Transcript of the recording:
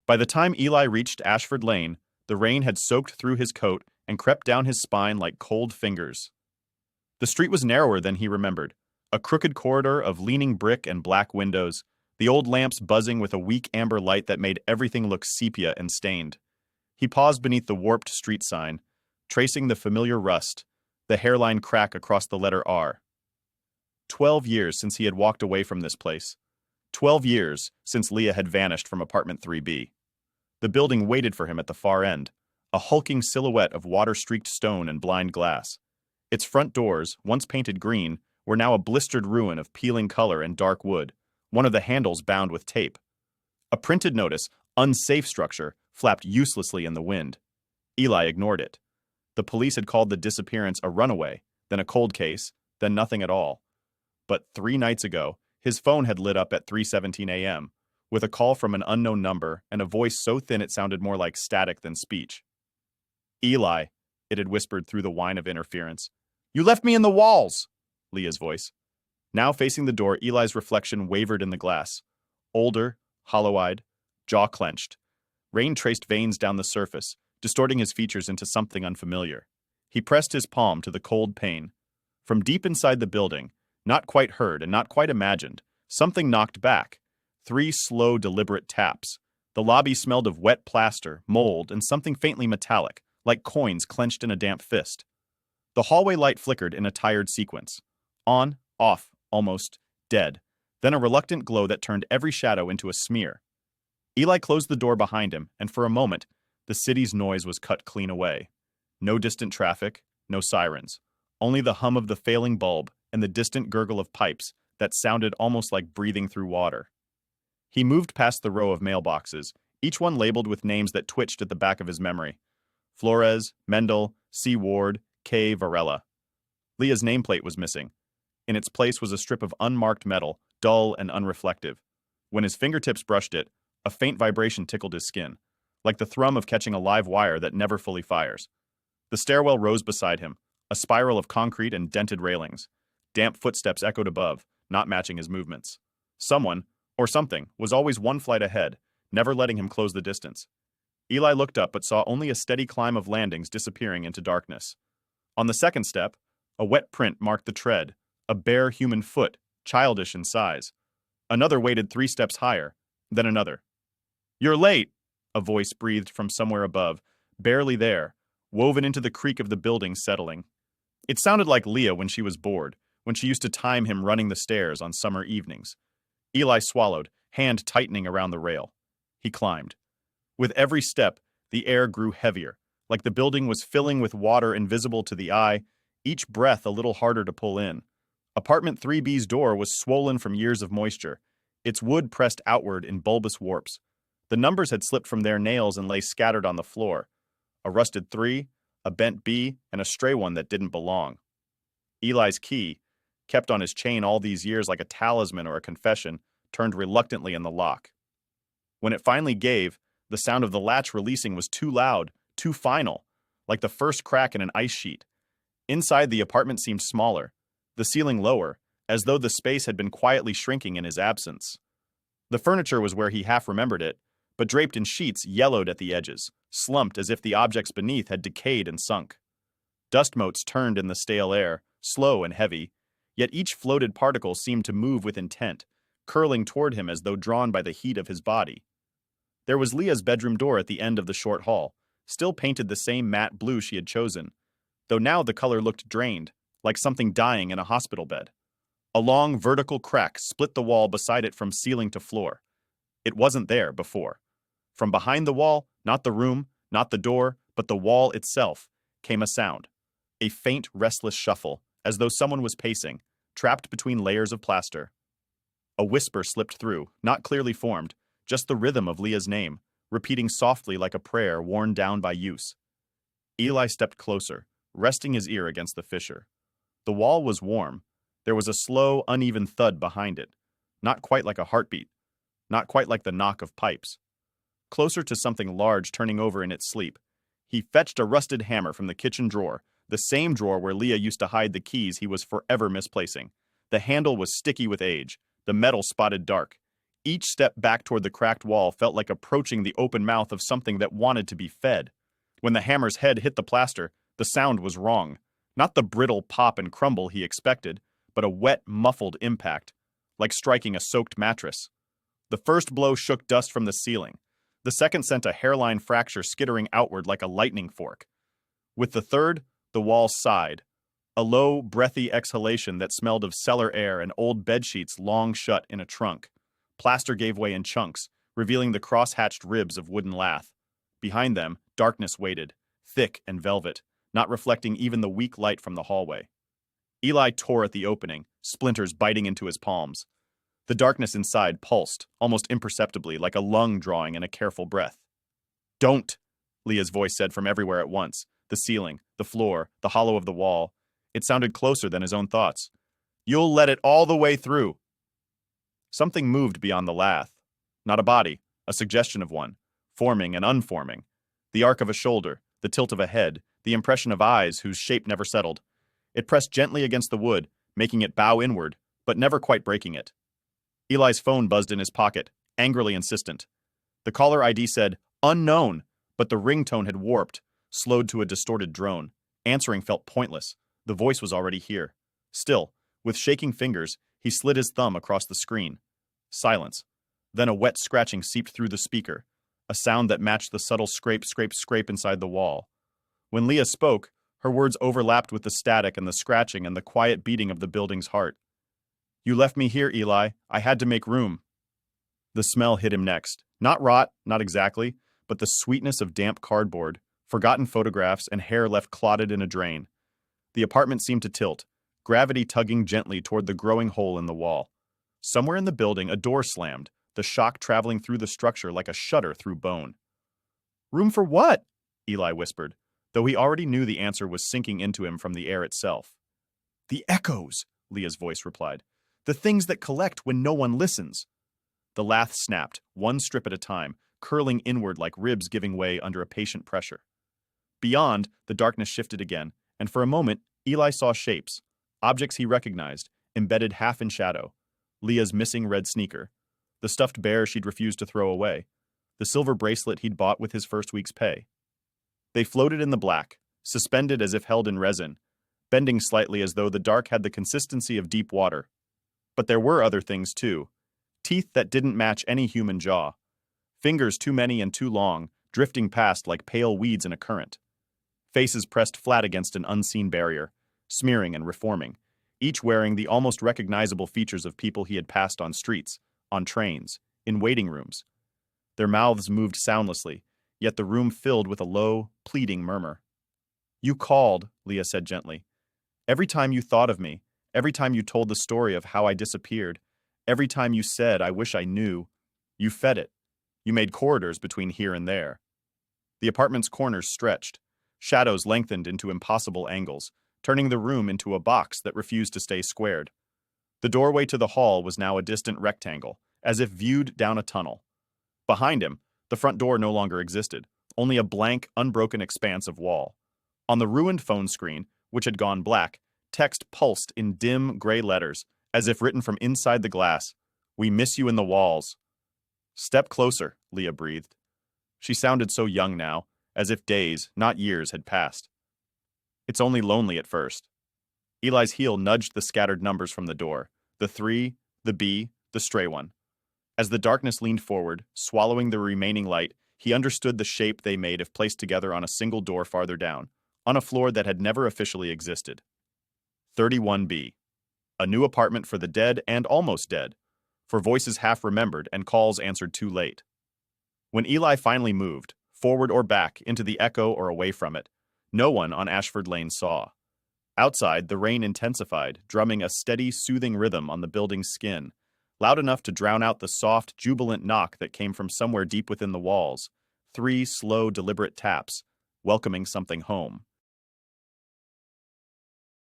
By the time Eli reached Ashford Lane, the rain had soaked through his coat and crept down his spine like cold fingers. The street was narrower than he remembered, a crooked corridor of leaning brick and black windows, the old lamps buzzing with a weak amber light that made everything look sepia and stained. He paused beneath the warped street sign, tracing the familiar rust, the hairline crack across the letter R. 12 years since he had walked away from this place. 12 years since Leah had vanished from apartment 3B. The building waited for him at the far end, a hulking silhouette of water-streaked stone and blind glass. Its front doors, once painted green, were now a blistered ruin of peeling color and dark wood, one of the handles bound with tape. A printed notice, "Unsafe structure," flapped uselessly in the wind. Eli ignored it. The police had called the disappearance a runaway, then a cold case, then nothing at all. But 3 nights ago, his phone had lit up at 3:17 a.m., with a call from an unknown number and a voice so thin it sounded more like static than speech. "Eli," it had whispered through the whine of interference. "You left me in the walls!" Leah's voice. Now facing the door, Eli's reflection wavered in the glass. Older, hollow-eyed, jaw clenched. Rain traced veins down the surface, distorting his features into something unfamiliar. He pressed his palm to the cold pane. From deep inside the building, not quite heard and not quite imagined, something knocked back. 3 slow, deliberate taps. The lobby smelled of wet plaster, mold, and something faintly metallic, like coins clenched in a damp fist. The hallway light flickered in a tired sequence. On, off, almost, dead. Then a reluctant glow that turned every shadow into a smear. Eli closed the door behind him, and for a moment, the city's noise was cut clean away. No distant traffic, no sirens. Only the hum of the failing bulb and the distant gurgle of pipes that sounded almost like breathing through water. He moved past the row of mailboxes, each one labeled with names that twitched at the back of his memory. Flores, Mendel, C. Ward, K. Varela. Leah's nameplate was missing. In its place was a strip of unmarked metal, dull and unreflective. When his fingertips brushed it, a faint vibration tickled his skin, like the thrum of catching a live wire that never fully fires. The stairwell rose beside him, a spiral of concrete and dented railings. Damp footsteps echoed above, not matching his movements. Someone, or something, was always one flight ahead, never letting him close the distance. Eli looked up but saw only a steady climb of landings disappearing into darkness. On the second step, a wet print marked the tread, a bare human foot, childish in size. Another waited 3 steps higher, then another. "You're late," a voice breathed from somewhere above, barely there, woven into the creak of the building settling. It sounded like Leah when she was bored, when she used to time him running the stairs on summer evenings. Eli swallowed, hand tightening around the rail. He climbed. With every step, the air grew heavier, like the building was filling with water invisible to the eye, each breath a little harder to pull in. Apartment 3B's door was swollen from years of moisture, its wood pressed outward in bulbous warps. The numbers had slipped from their nails and lay scattered on the floor. A rusted 3, a bent B, and a stray one that didn't belong. Eli's key, kept on his chain all these years like a talisman or a confession, turned reluctantly in the lock. When it finally gave, the sound of the latch releasing was too loud, too final, like the first crack in an ice sheet. Inside, the apartment seemed smaller, the ceiling lower, as though the space had been quietly shrinking in his absence. The furniture was where he half remembered it, but draped in sheets yellowed at the edges, slumped as if the objects beneath had decayed and sunk. Dust motes turned in the stale air, slow and heavy, yet each floated particle seemed to move with intent, curling toward him as though drawn by the heat of his body. There was Leah's bedroom door at the end of the short hall, still painted the same matte blue she had chosen, though now the color looked drained, like something dying in a hospital bed. A long vertical crack split the wall beside it from ceiling to floor. It wasn't there before. From behind the wall, not the room, not the door, but the wall itself, came a sound. A faint, restless shuffle, as though someone was pacing, trapped between layers of plaster. A whisper slipped through, not clearly formed, just the rhythm of Leah's name, repeating softly like a prayer worn down by use. Eli stepped closer, resting his ear against the fissure. The wall was warm. There was a slow, uneven thud behind it, not quite like a heartbeat, not quite like the knock of pipes. Closer to something large turning over in its sleep, he fetched a rusted hammer from the kitchen drawer, the same drawer where Leah used to hide the keys he was forever misplacing. The handle was sticky with age, the metal spotted dark. Each step back toward the cracked wall felt like approaching the open mouth of something that wanted to be fed. When the hammer's head hit the plaster, the sound was wrong. Not the brittle pop and crumble he expected, but a wet, muffled impact, like striking a soaked mattress. The first blow shook dust from the ceiling. The second sent a hairline fracture skittering outward like a lightning fork. With the third, the wall sighed. A low, breathy exhalation that smelled of cellar air and old bedsheets long shut in a trunk. Plaster gave way in chunks, revealing the cross-hatched ribs of wooden lath. Behind them, darkness waited, thick and velvet, not reflecting even the weak light from the hallway. Eli tore at the opening, splinters biting into his palms. The darkness inside pulsed, almost imperceptibly, like a lung drawing in a careful breath. "Don't!" Leah's voice said from everywhere at once. The ceiling, the floor, the hollow of the wall. It sounded closer than his own thoughts. "You'll let it all the way through." Something moved beyond the lath. Not a body, a suggestion of one, forming and unforming. The arc of a shoulder, the tilt of a head, the impression of eyes whose shape never settled. It pressed gently against the wood, making it bow inward, but never quite breaking it. Eli's phone buzzed in his pocket, angrily insistent. The caller ID said, "Unknown," but the ringtone had warped, slowed to a distorted drone. Answering felt pointless. The voice was already here. Still, with shaking fingers, he slid his thumb across the screen. Silence. Then a wet scratching seeped through the speaker, a sound that matched the subtle scrape, scrape, scrape inside the wall. When Leah spoke, her words overlapped with the static and the scratching and the quiet beating of the building's heart. "You left me here, Eli. I had to make room." The smell hit him next. Not rot, not exactly, but the sweetness of damp cardboard, forgotten photographs, and hair left clotted in a drain. The apartment seemed to tilt, gravity tugging gently toward the growing hole in the wall. Somewhere in the building, a door slammed, the shock traveling through the structure like a shudder through bone. "Room for what?" Eli whispered, though he already knew the answer was sinking into him from the air itself. "The echoes," Leah's voice replied. "The things that collect when no one listens." The lath snapped, one strip at a time, curling inward like ribs giving way under a patient pressure. Beyond, the darkness shifted again, and for a moment, Eli saw shapes, objects he recognized, embedded half in shadow. Leah's missing red sneaker, the stuffed bear she'd refused to throw away, the silver bracelet he'd bought with his first week's pay. They floated in the black, suspended as if held in resin, bending slightly as though the dark had the consistency of deep water. But there were other things too. Teeth that didn't match any human jaw. Fingers too many and too long, drifting past like pale weeds in a current. Faces pressed flat against an unseen barrier, smearing and reforming, each wearing the almost recognizable features of people he had passed on streets, on trains, in waiting rooms. Their mouths moved soundlessly, yet the room filled with a low, pleading murmur. "You called," Leah said gently. "Every time you thought of me, every time you told the story of how I disappeared, every time you said, 'I wish I knew,' you fed it. You made corridors between here and there." The apartment's corners stretched. Shadows lengthened into impossible angles, turning the room into a box that refused to stay squared. The doorway to the hall was now a distant rectangle, as if viewed down a tunnel. Behind him, the front door no longer existed, only a blank, unbroken expanse of wall. On the ruined phone screen, which had gone black, text pulsed in dim, gray letters, as if written from inside the glass. "We miss you in the walls." "Step closer," Leah breathed. She sounded so young now, as if days, not years, had passed. "It's only lonely at first." Eli's heel nudged the scattered numbers from the door, the 3, the B, the stray one. As the darkness leaned forward, swallowing the remaining light, he understood the shape they made if placed together on a single door farther down, on a floor that had never officially existed. 31B. A new apartment for the dead and almost dead, for voices half remembered and calls answered too late. When Eli finally moved, forward or back, into the echo or away from it, no one on Ashford Lane saw. Outside, the rain intensified, drumming a steady, soothing rhythm on the building's skin, loud enough to drown out the soft, jubilant knock that came from somewhere deep within the walls. 3 slow, deliberate taps, welcoming something home.